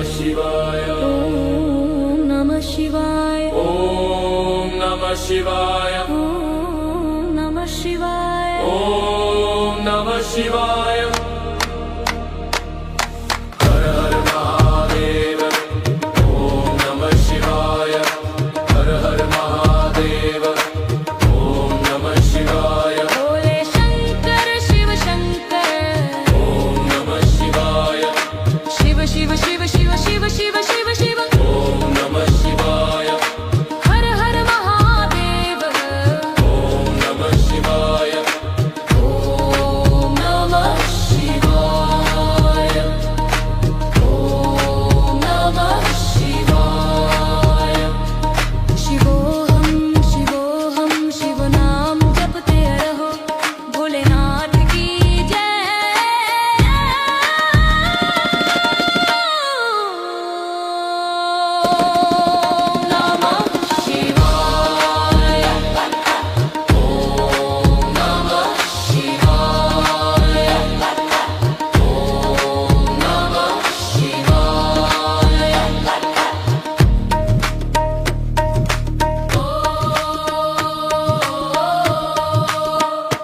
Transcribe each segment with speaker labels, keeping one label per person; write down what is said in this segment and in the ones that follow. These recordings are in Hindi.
Speaker 1: शिवाय
Speaker 2: ॐ नमः शिवाय
Speaker 1: ॐ नमः शिवाय
Speaker 2: ॐ नमः शिवाय
Speaker 1: ॐ नमः शिवाय हर हर महादेव ॐ नमः शिवाय हर हर महादेव ॐ नमः शिवाय
Speaker 2: भोले शंकर शिव शंकर
Speaker 1: ॐ नमः शिवाय
Speaker 2: शिव शिव शिव शिव शिव शिव शिव शिव
Speaker 1: ॐ नमः शिवाय
Speaker 2: हर हर महादेव
Speaker 1: ॐ नमः शिवाय
Speaker 2: ॐ नमः शिवाय ॐ नमः शिवाय शिवोहम शिवोहम शिव नाम जपते रहो भोलेनाथ की जय ॐ नमः शिवाय ॐ नमः शिवाय ॐ नमः शिवाय ॐ नमः शिवाय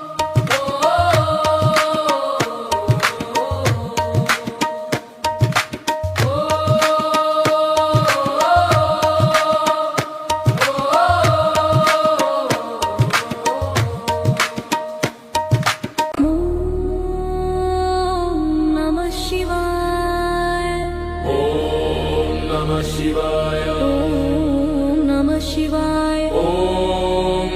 Speaker 1: ॐ नमः शिवाय
Speaker 2: ॐ नमः शिवाय
Speaker 1: ॐ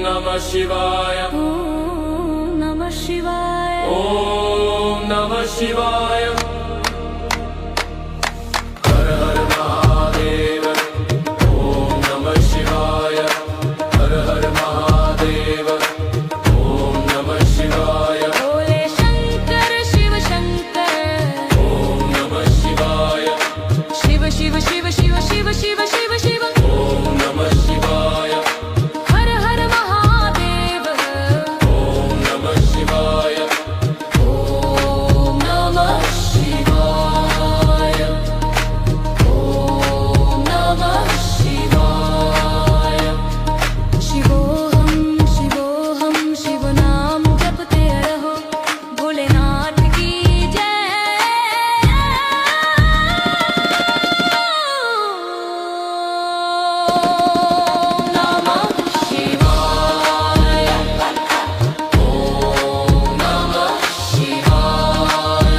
Speaker 1: नमः शिवाय
Speaker 2: ॐ नमः शिवाय
Speaker 1: ॐ नमः शिवाय हर हर महादेव ॐ नमः शिवाय हर हर महादेव ॐ नमः शिवाय
Speaker 2: भोले शंकर शिव शंकर
Speaker 1: ॐ नमः शिवाय
Speaker 2: शिव शिव शिव शिव शिव शिव शिव शिव
Speaker 1: ॐ नमः शिवाय
Speaker 2: हर हर महादेव
Speaker 1: ॐ नमः शिवाय
Speaker 2: ॐ नमः शिवाय ॐ नमः शिवाय शिवोहम शिवोहम शिव नाम जपते रहो भोलेनाथ की जय ॐ नमः शिवाय ॐ नमः शिवाय ॐ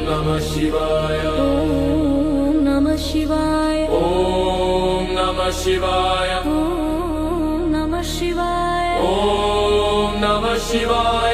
Speaker 2: नमः शिवाय ॐ नमः शिवाय
Speaker 1: ॐ नमः शिवाय
Speaker 2: ॐ नमः शिवाय
Speaker 1: ॐ नमः शिवाय
Speaker 2: ॐ नमः शिवाय
Speaker 1: ॐ नमः शिवाय